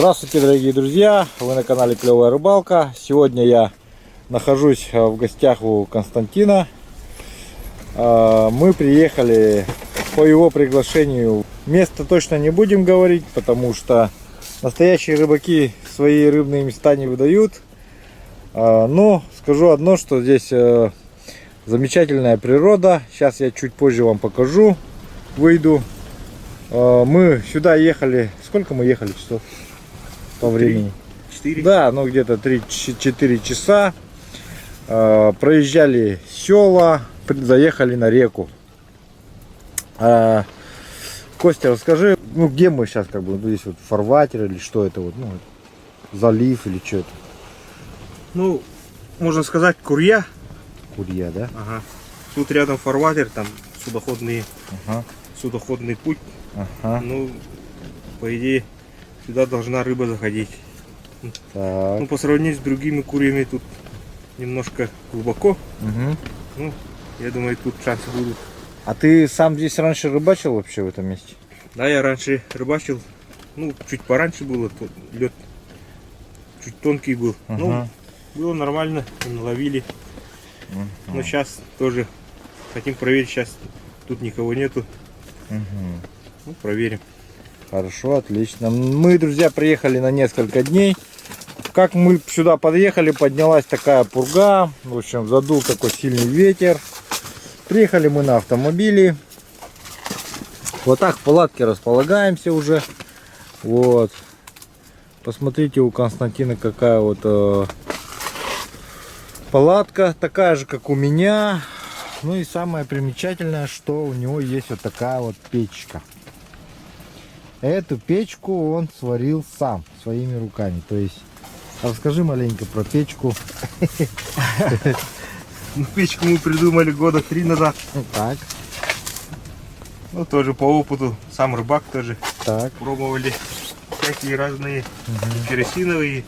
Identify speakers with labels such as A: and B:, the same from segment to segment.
A: Здравствуйте, дорогие друзья! Вы на канале Клевая Рыбалка. Сегодня я нахожусь в гостях у Константина. Мы приехали по его приглашению. Место точно не будем говорить, потому что настоящие рыбаки свои рыбные места не выдают. Но скажу одно, что здесь замечательная природа. Сейчас я чуть позже вам покажу. Выйду. Мы сюда ехали. Сколько мы ехали часов по времени?
B: 4.
A: Да, ну где-то 3-4 часа. Проезжали села, заехали на реку. Костя, расскажи, ну где мы сейчас, как бы, здесь вот фарватер или что это вот, ну, залив или что это?
B: Ну, можно сказать, Курья.
A: Курья, да?
B: Ага. Тут рядом фарватер, там судоходный путь.
A: Ага.
B: Ну, по идее, сюда должна рыба заходить.
A: Так.
B: Ну, по сравнению с другими курьями, тут немножко глубоко.
A: Угу.
B: Ну, я думаю, тут шансы будут.
A: А ты сам здесь раньше рыбачил вообще в этом месте?
B: Да, я раньше рыбачил. Ну, чуть пораньше было, лед чуть тонкий был.
A: Ага.
B: Ну, было нормально, наловили. Но сейчас тоже хотим проверить. Сейчас тут никого нету. Ну, проверим.
A: Хорошо, отлично. Мы, друзья, приехали на несколько дней. Как мы сюда подъехали, поднялась такая пурга. В общем, задул такой сильный ветер. Приехали мы на автомобиле. Вот так в палатке располагаемся уже. Вот. Посмотрите, у Константина какая вот палатка. Такая же, как у меня. Ну и самое примечательное, что у него есть вот такая вот печка. Эту печку он сварил сам, своими руками. То есть, расскажи маленько про печку.
B: Ну, печку мы придумали года 3 назад.
A: Ну, так.
B: Ну, тоже по опыту. Сам рыбак тоже.
A: Так.
B: Пробовали всякие разные керосиновые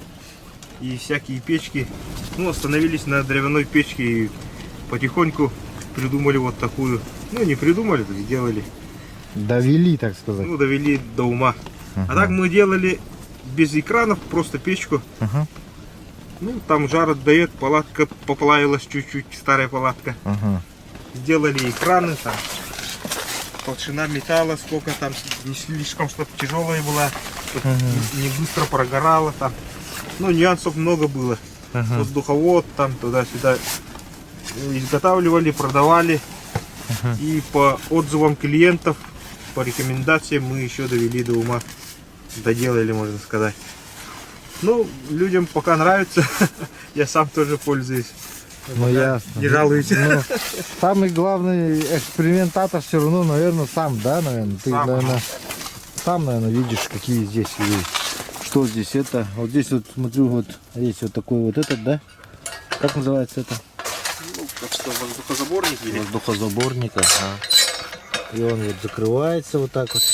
B: и всякие печки. Ну, остановились на деревянной печке и потихоньку придумали вот такую. Ну, не придумали, так сделали.
A: Довели, так сказать.
B: Ну, довели до ума. А так мы делали без экранов, просто печку. Ну, там жар отдает, палатка поплавилась чуть-чуть, старая палатка. Сделали экраны, там толщина металла, сколько там, не слишком, чтобы тяжелая была, чтобы не быстро прогорала там. Ну, нюансов много было. Воздуховод там туда-сюда изготавливали, продавали. И по отзывам клиентов, по рекомендациям мы еще довели до ума, доделали, можно сказать. Ну, людям пока нравится, я сам тоже пользуюсь.
A: Ну, ясно.
B: Не жалуюсь.
A: Ну, самый главный экспериментатор все равно, наверное, сам, да, наверное? Ты,
B: Сам,
A: наверное, сам, наверное, видишь, какие здесь есть. Что здесь это? Вот здесь вот, смотрю, вот есть вот такой вот этот, да? Как называется это?
B: Ну, как что, воздухозаборник или?
A: Воздухозаборник, ага. И он вот закрывается вот так вот.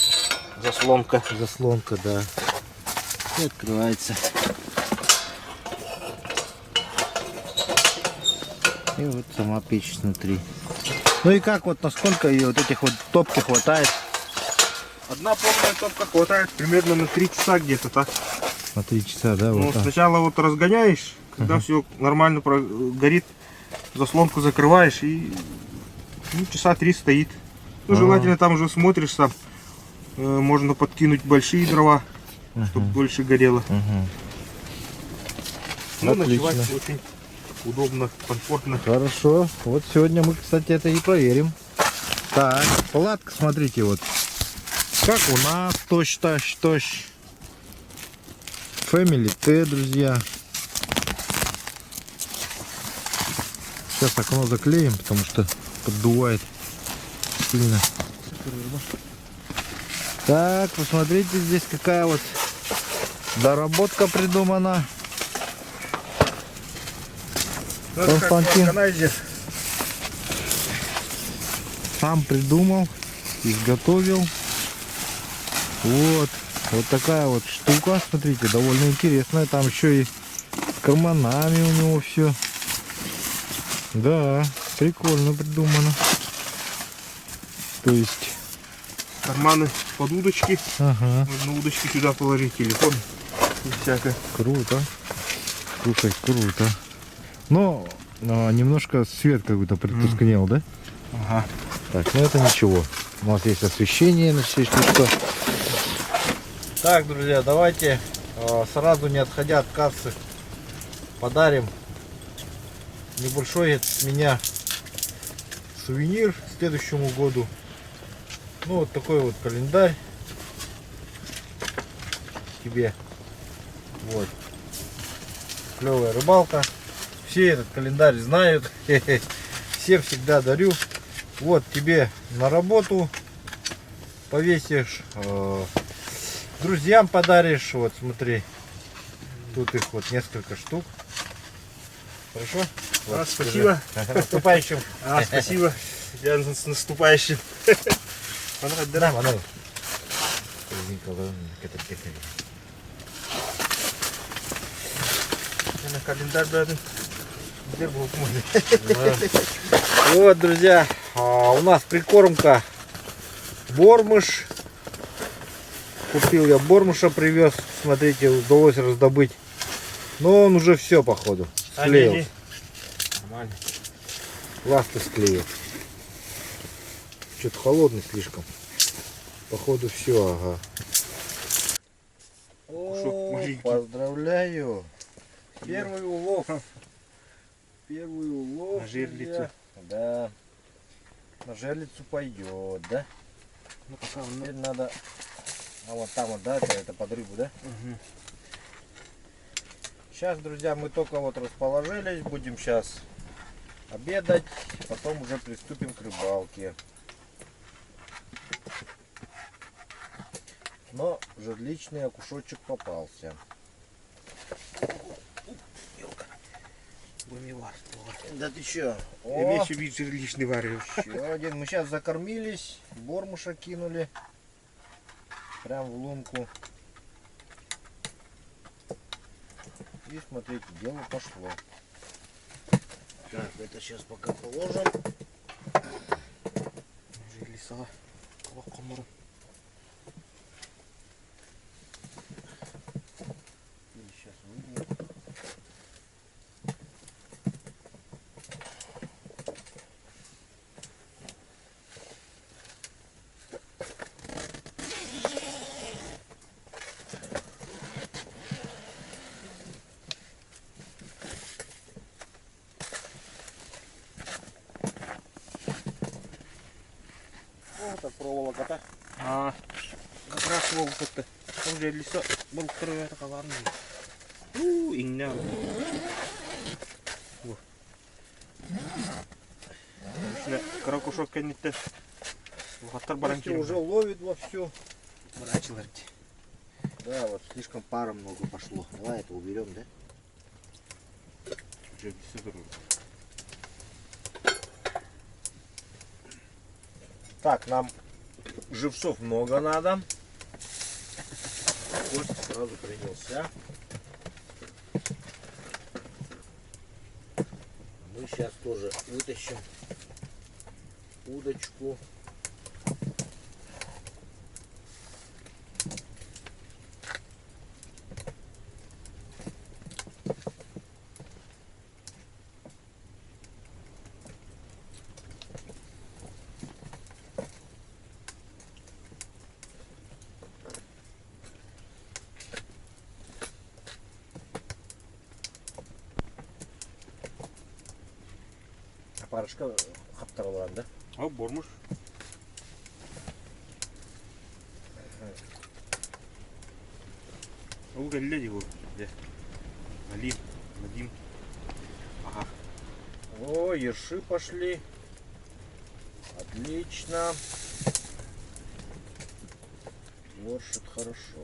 B: Заслонка.
A: Заслонка, да. И открывается. И вот сама печь внутри. Ну и как вот, насколько ее вот этих вот топки хватает?
B: Одна полная топка хватает примерно на 3 часа где-то так.
A: На 3 часа, да?
B: Ну,
A: Вот так.
B: сначала вот разгоняешь, когда все нормально горит, заслонку закрываешь и ну, часа 3 стоит. Ну, желательно там уже смотришь сам. Можно подкинуть большие дрова, чтобы дольше горело. Ну, ночевать очень удобно, комфортно.
A: Хорошо. Вот сегодня мы, кстати, это и проверим. Так, палатка, смотрите, вот. Как у нас, тощ. Family T, друзья. Сейчас окно заклеим, потому что поддувает сильно. Так, посмотрите, здесь какая вот доработка придумана. Константин сам придумал, изготовил. Вот такая вот штука, смотрите, довольно интересная. Там еще и с карманами у него все. Да, прикольно придумано. То есть
B: карманы под удочки.
A: ага.
B: Можно удочки сюда положить, телефон и всякое.
A: Круто. Слушай, круто. Но немножко свет как будто притускнел, да?
B: Ага.
A: Так, ну это ничего. У нас есть освещение на все что. Так, друзья, давайте сразу, не отходя от кассы, подарим небольшой от меня сувенир к следующему году. Ну, вот такой вот календарь тебе. Вот. Клевая рыбалка. Все этот календарь знают. Всем всегда дарю. Вот тебе на работу повесишь. Друзьям подаришь. Вот смотри. Тут их вот несколько штук. Хорошо? Вот,
B: Спасибо.
A: с наступающим.
B: Спасибо. Я с наступающим.
A: Да, Мануэл.
B: На календарь даже.
A: Вот, друзья, у нас прикормка бормыш. Купил я бормыша, привез. Смотрите, удалось раздобыть. Но он уже все, походу, склеил.
B: Нормально.
A: Ласты склеил. Что-то холодный слишком. Походу все, ага. О, поздравляю. Первый улов. Первый улов.
B: На жерлицу.
A: Друзья. Да. На жерлицу пойдет, да?
B: Ну пока он...
A: Теперь надо... А вот там вот, да, это под рыбу, да?
B: Угу.
A: Сейчас, друзья, мы только вот расположились. Будем сейчас обедать. Потом уже приступим к рыбалке. Но жерличный окушочек попался. Да ты чё?
B: Имею вид жерличный варил.
A: Еще один. Мы сейчас закормились. Бормуша кинули. Прям в лунку. И смотрите, дело пошло. Так, это сейчас пока положим.
B: Жерлиса. Колокомор.
A: Сейчас выйдем. Вот так проволока-то.
B: Как раз волк-то. Он жерлиса. Был второй это коварный. Ингня. Каракушок канетте. Вахтар
A: Костя уже ловит вовсю.
B: баранчиларди.
A: Да, вот слишком пара много пошло. Давай это уберем, да?
B: Жерлиса дорого.
A: Так, нам живцов много надо. Костя сразу принялся. Мы сейчас тоже вытащим удочку. Парышка хаптаралар, да?
B: Бормуш. Галля его. Али, Вадим. Ага.
A: О, ерши пошли. Отлично. Воршит хорошо.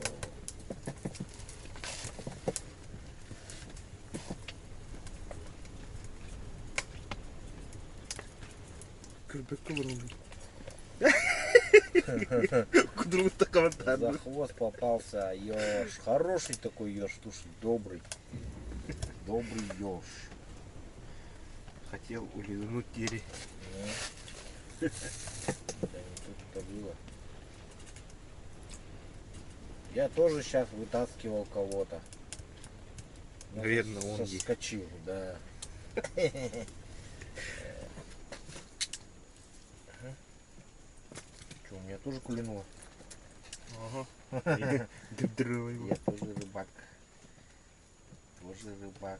B: Кудрута комментарий.
A: За хвост попался еж. Хороший такой еж, слушай, добрый. Добрый еж.
B: Хотел улизнуть Терри.
A: Да не тут это было.
C: Я тоже сейчас вытаскивал кого-то. Но
B: Вредно, он есть.
C: соскочил, да. Что, у меня тоже клюнуло?
B: Ага.
C: Я тоже рыбак. Тоже рыбак.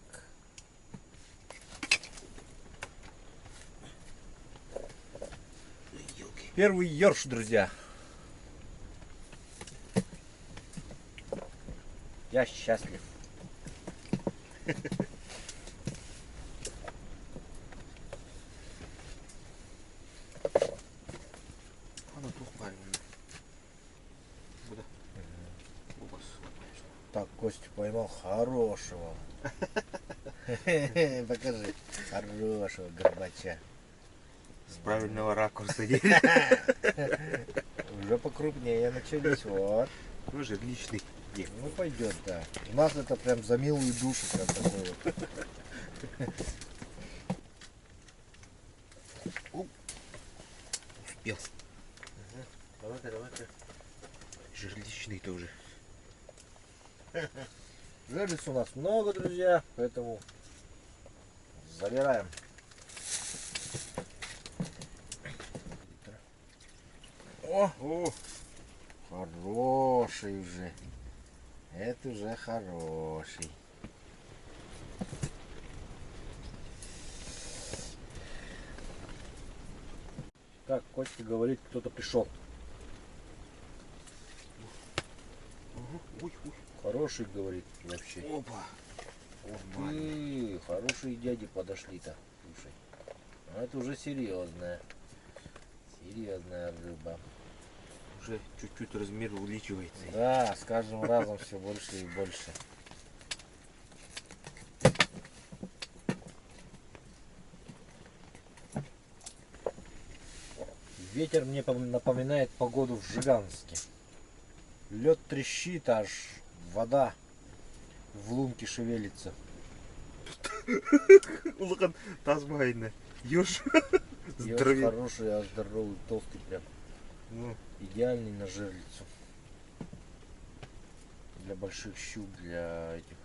C: Первый ёрш, друзья. Я счастлив.
B: Она тут правильно. Куда? Оба
C: Так, Костя поймал хорошего. Покажи. Хорошего горбача.
B: с правильного ракурса.
C: Уже покрупнее начались. Вот.
B: Тоже отличный.
C: Ну пойдет, да. У нас это прям за милую душу, прям такой вот.
B: Успел.
C: Давай-ка, давай-ка.
B: Жерличный тоже.
C: Жерлиц у нас много, друзья, поэтому забираем. О, хороший уже. Это уже хороший. Так, Костя говорит, кто-то пришел.
B: Ой, ой.
C: Хороший, говорит, вообще.
B: Опа.
C: Хорошие дяди подошли-то. Слушай. Ну, это уже серьезная. Серьезная рыба.
B: Уже чуть-чуть размер увеличивается.
C: Да, с каждым разом все больше и больше. Ветер мне напоминает погоду в Жиганске. Лед трещит, аж вода в лунке шевелится.
B: Улахан Тазмайна. Ёж.
C: Ёж
B: Здоровее.
C: хороший, а здоровый, толстый прям.
B: Ну,
C: Идеальный на жерлицу. Для больших щук, для этих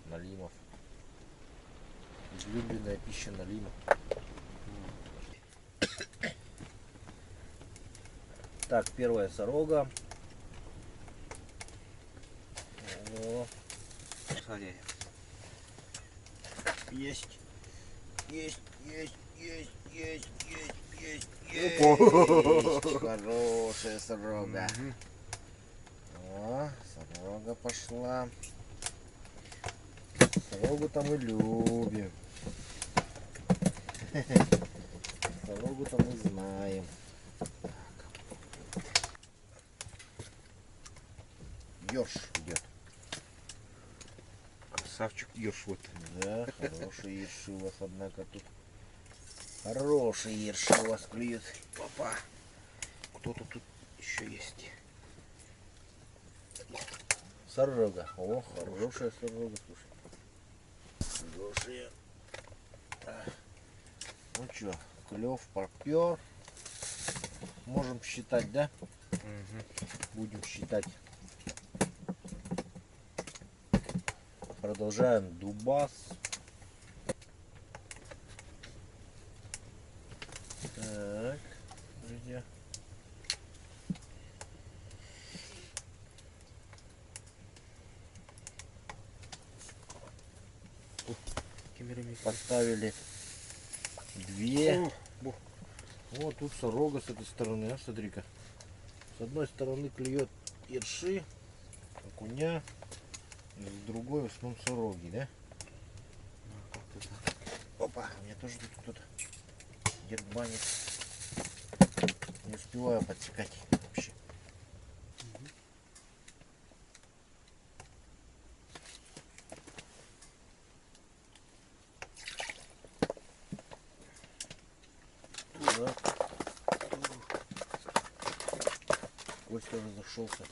C: налимов. Излюбленная пища налима. Так, первая сорога. О,
B: смотри.
C: есть. Есть, есть, есть, есть, есть, есть,
B: Опа.
C: есть. Хорошая сорога.
B: Мгм.
C: О, сорога пошла. Сорогу-то мы любим. Сорогу-то мы знаем. Ёрш идет.
B: Красавчик Ёж вот.
C: Да, хорошие ерши у вас, однако, тут. Хорошие ерши у вас клюют.
B: Опа. Кто-то тут еще есть.
C: Сорога. О, хорошая сорога, слушай. Хорошая. Ну что, клев попер. Можем считать, да?
B: Угу.
C: Будем считать. Продолжаем дубас. Так, друзья. Поставили две.
B: О,
C: Вот тут сорога с этой стороны, а, смотри-ка. С одной стороны клюет ерши, окуня, с другой в основном сороги, да?
B: как-то так.
C: Опа, у меня тоже тут кто-то дербанит. Не успеваю подсекать вообще. Так. Костя разошелся.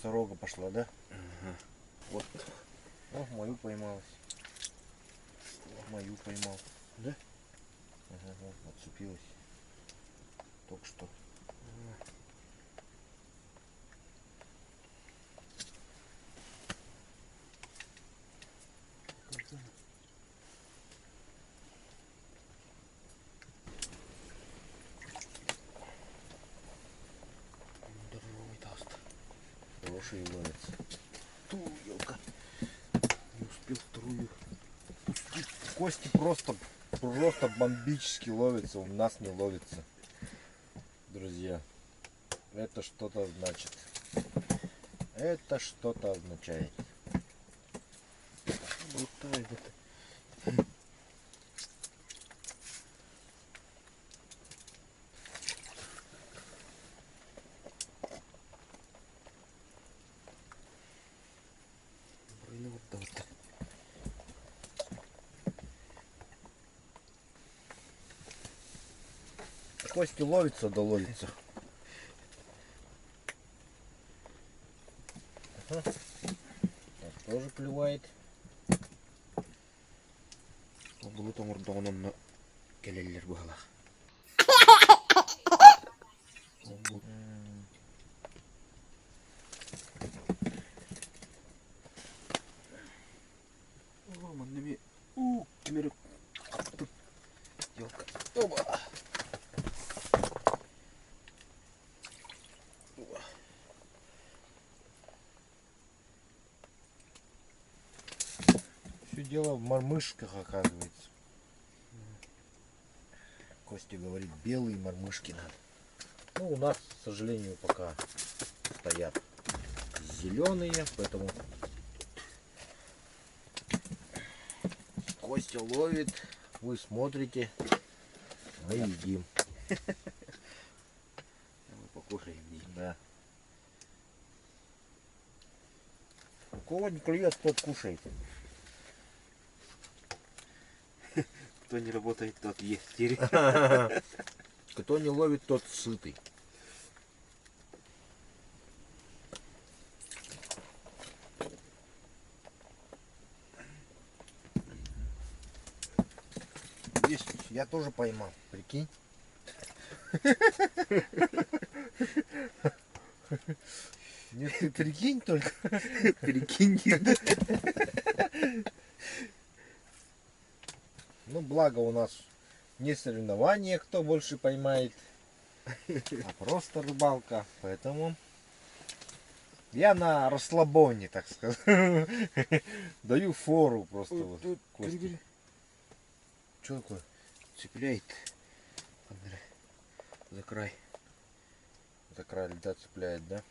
C: Сорога пошла, да?
B: Ага. Вот.
C: О, мою поймалась. Мою поймал.
B: Да?
C: Ага, вот, отцепилась. Только что.
B: Здоровый таст.
C: Хороший ловится.
B: Ту, елка. Не успел вторую.
C: Кости просто бомбически ловятся, у нас не ловится. Друзья, это что-то значит. Это что-то означает.
B: Брутально это. Блин, вот так.
C: Кости ловится, да ловится. Ага. Так, тоже клювает.
B: Было там ордоном на келелер было. Ломанными. Кемерек. Елка. Оба.
C: Все дело в мормышках, оказывается. Костя говорит, белые мормышки надо. Ну, у нас, к сожалению, пока стоят зеленые, поэтому Костя ловит, вы смотрите, мы едим.
B: Мы покушаем.
C: Да. У кого не клюет, тот кушает.
B: Кто не работает, тот ест.
C: Кто не ловит, тот сытый. Есть, я тоже поймал, прикинь. Нет, ты прикинь только.
B: Прикинь.
C: Ну, благо у нас не соревнование, кто больше поймает, а просто рыбалка. Поэтому я на расслабоне, так сказать. Даю фору просто. Вот, Косте. Что такое?
B: Цепляет. Смотри, за край.
C: За край льда цепляет, да?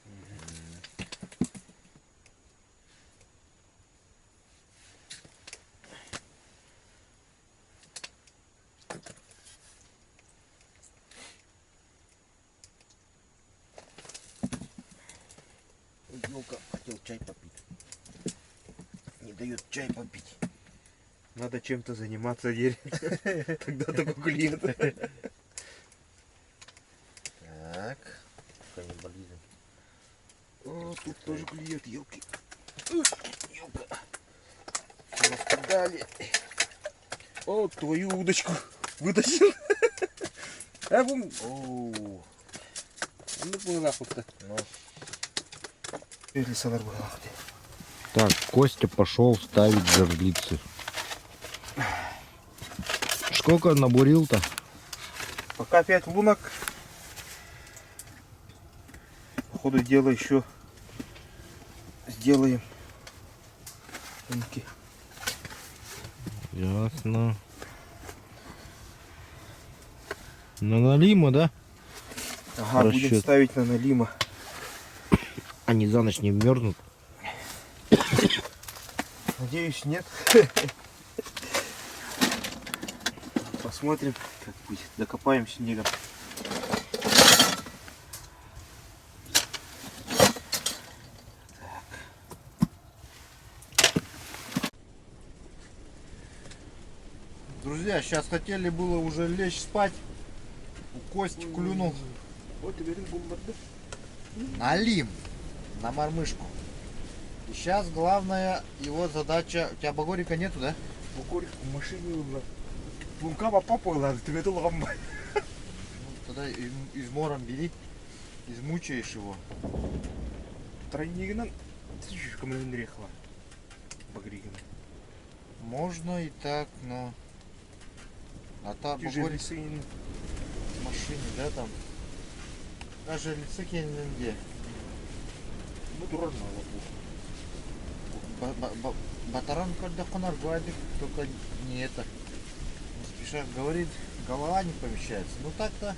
C: Елка хотел чай попить. Не дает чай попить.
B: Надо чем-то заниматься, Дерь. Тогда только клиент.
C: Так. Каннибализм.
B: О, тут тоже клюет, елки.
C: Елка. Раскидали.
B: О, твою удочку вытащил. А бум.
C: Оу.
B: Ну, была хоть-то.
C: Ну.
B: Или сонар была.
A: Так, Костя пошел ставить жерлицы. Сколько набурил-то?
B: Пока 5 лунок. По ходу дела еще сделаем. Лунки.
A: Ясно. На налима, да?
B: Ага, будем
A: Расчет.
B: ставить на налима.
A: Они за ночь не мерзнут.
B: Надеюсь, нет. Посмотрим, как будет. Докопаем снегом.
C: Друзья, сейчас хотели было уже лечь спать. У Кости клюнул
B: Вот и берем бомбарды.
C: налим на мормышку. И сейчас главная его задача... У тебя багорика нету, да?
B: Бугорик в машине было. Лунка попала, ты это ламба.
C: Ну, тогда измором бери, измучаешь его.
B: Тройнигнан слишком рехла. Багриган.
C: Можно и так, но... А там
B: Тяжелый
C: Багорик
B: сын.
C: в машине, да, там? Даже лицо где.
B: Ну, дурно лапу.
C: Батаран когда хонар гладик, только не это. Не спеша говорит, голова не помещается. Ну так-то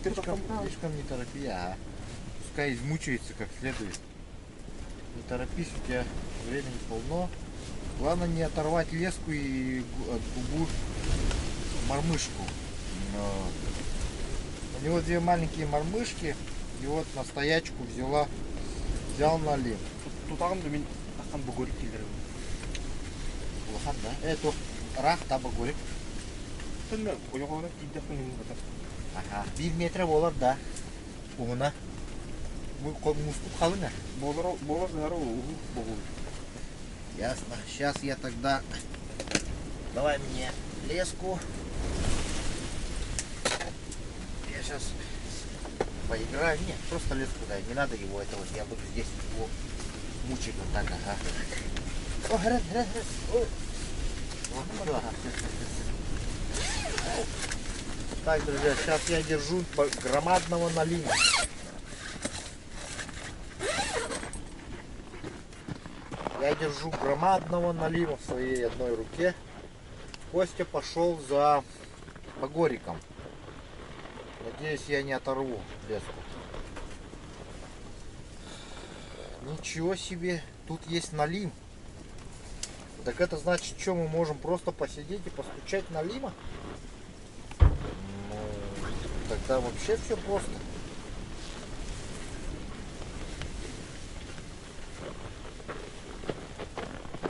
C: слишком не торопи, а пускай измучается как следует. Не торопись, у тебя времени полно. Главное не оторвать леску и от губу мормышку. У него две маленькие мормышки, и вот на стоячку взял налим.
B: Тут ағам мен ақан бугорик келдірі.
C: Улахан, да? Это рах та багорик.
B: Тәнмә, ойоғана кейдіқпен ең қатар.
C: Ага, 1 метр болар, да. Уына. Муступ қалыңа.
B: Болар зары оғыл бұғыл.
C: Ясно. Сейчас я тогда... Давай мне леску. Я сейчас поиграю. Нет, просто леску дай. Не надо его, это вот я буду здесь его мучить вот так. Ага. О, грязь. О. Вот сюда, ага. Так, друзья, сейчас я держу громадного налима. Я держу громадного налима в своей одной руке. Костя пошел за багориком. Надеюсь, я не оторву леску. Ничего себе, тут есть налим. Так это значит, что мы можем просто посидеть и постучать налима? Ну, тогда вообще все просто.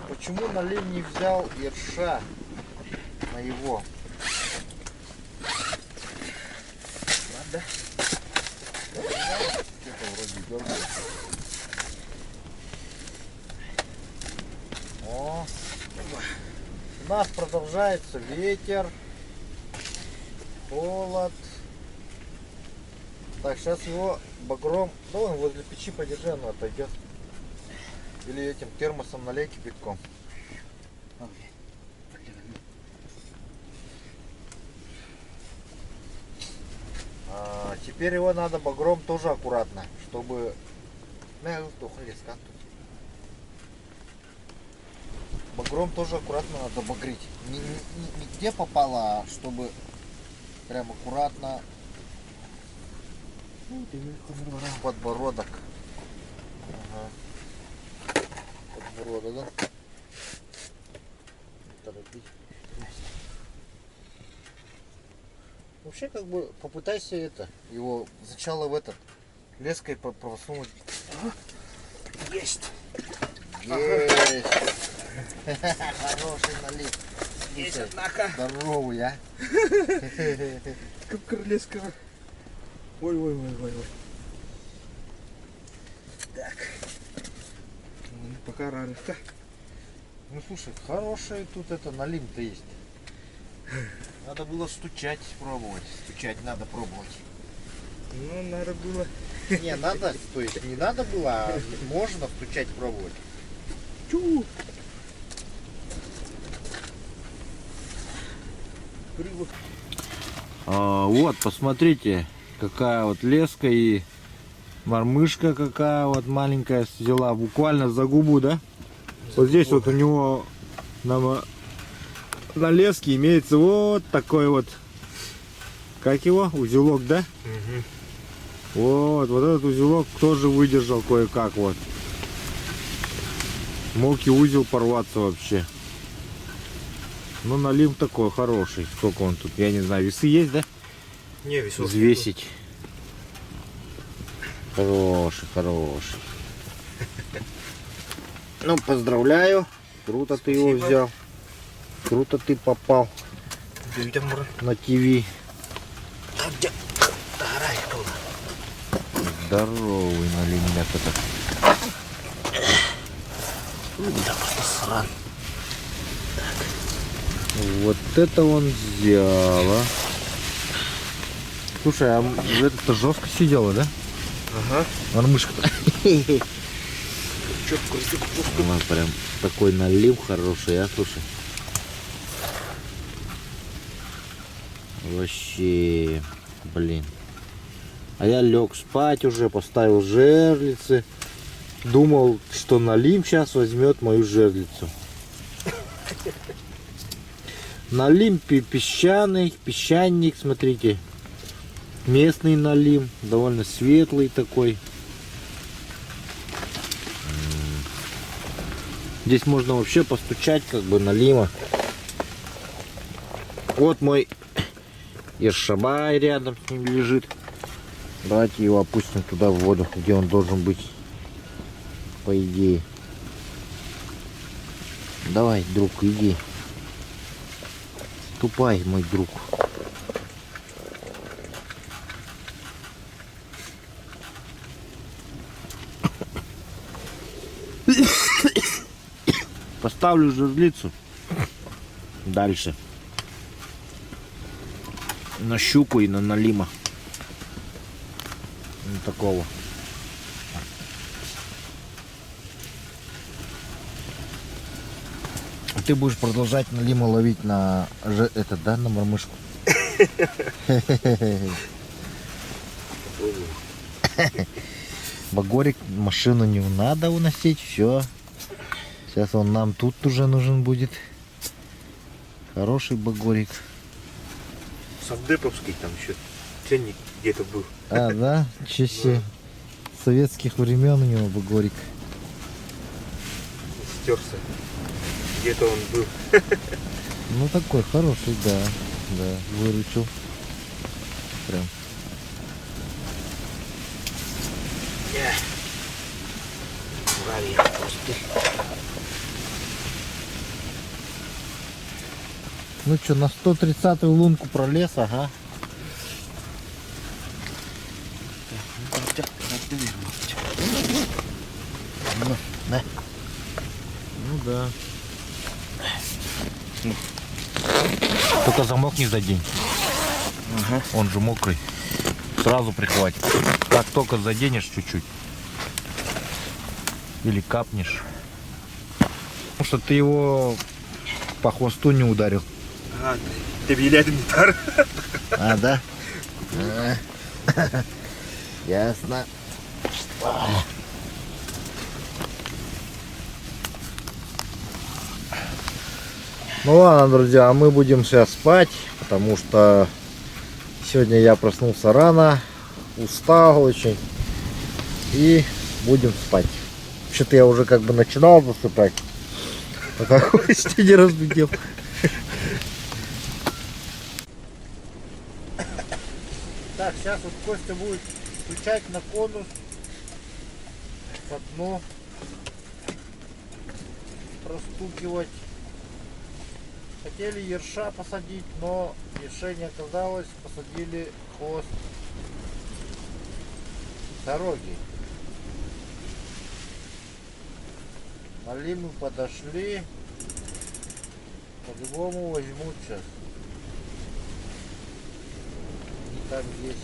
C: Почему налим не взял ерша на его? Надо. Что-то вроде дергает. О, у нас продолжается ветер, холод. Так, сейчас его багром, ну он возле печи подержи, оно отойдет. Или этим термосом налей кипятком. Теперь его надо багром тоже аккуратно, чтобы... Багром тоже аккуратно надо багрить. Не где попало, а чтобы прям аккуратно подбородок. Ага. Подбородок, да? Торопить. Вообще как бы попытайся его сначала в этот леской просунуть.
B: Есть!
C: Есть! Хороший налив.
B: Есть, однако!
C: Здоровый, а?
B: Как королевского. Ой. Так. Ну, пока рано-то.
C: Ну слушай, хороший тут налим-то есть. Надо было стучать, пробовать. Стучать надо пробовать.
B: Ну, надо было.
C: Не, надо, то есть не надо было, а можно стучать, пробовать.
B: Чу!
A: Вот, посмотрите, какая вот леска и мормышка какая вот маленькая взяла, буквально за губу, да? Вот здесь вот у него на леске имеется вот такой вот, как его, узелок, да? Вот этот узелок тоже выдержал кое-как вот. Мог и узел порваться вообще. Ну, налим такой хороший. Сколько он тут? Я не знаю. Весы есть, да?
B: Не, весов.
A: Взвесить. Хороший. Ну, поздравляю. Круто ты его взял. Круто ты попал на ТВ. Здоровый налимняк это.
C: Да просто сран. Вот это он взял, а. Слушай, а это жестко сидела, да?
B: Ага.
C: Мормышка-то.
B: Четко,
C: У нас прям такой налив хороший, а, слушай. Вообще, блин. А я лег спать уже, поставил жерлицы. Думал, что налим сейчас возьмет мою жерлицу. Налим песчаный, песчаник, смотрите. Местный налим, довольно светлый такой. Здесь можно вообще постучать, как бы налима. Вот мой Иршабай рядом с ним лежит. Давайте его опустим туда в воду, где он должен быть, по идее. Давай, друг, иди. Ступай, мой друг. Поставлю жерлицу дальше на щуку и на налима. Вот такого. Ты будешь продолжать налима ловить на этот, да, на мормышку? Багорик, машину не надо уносить, все. Сейчас он нам тут уже нужен будет. Хороший багорик.
B: Совдеповский там еще ценник где-то был.
C: А, да? Ничего себе. С советских времен у него багорик.
B: Стерся. Где-то он был.
C: Ну такой хороший, да. Да, выручил. Прям. Ну что, на 130-ю лунку пролез, ага. Ну, да. Ну да. Только замок не задень.
B: Ага.
C: Он же мокрый. Сразу прихватит. Как только заденешь чуть-чуть. Или капнешь. Потому что ты его по хвосту не ударил.
B: А, тебе ляден гитар.
C: А, да? Ясно. Ну ладно, друзья, а мы будем сейчас спать, потому что сегодня я проснулся рано, устал очень, и будем спать. Вообще-то я уже как бы начинал засыпать, пока Костя не разбудил. Так, сейчас вот Костя будет включать на конус по дну, простукивать. Хотели ерша посадить, но решение оказалось, посадили хвост дороги. Налимы подошли, по-любому возьмут сейчас. И там есть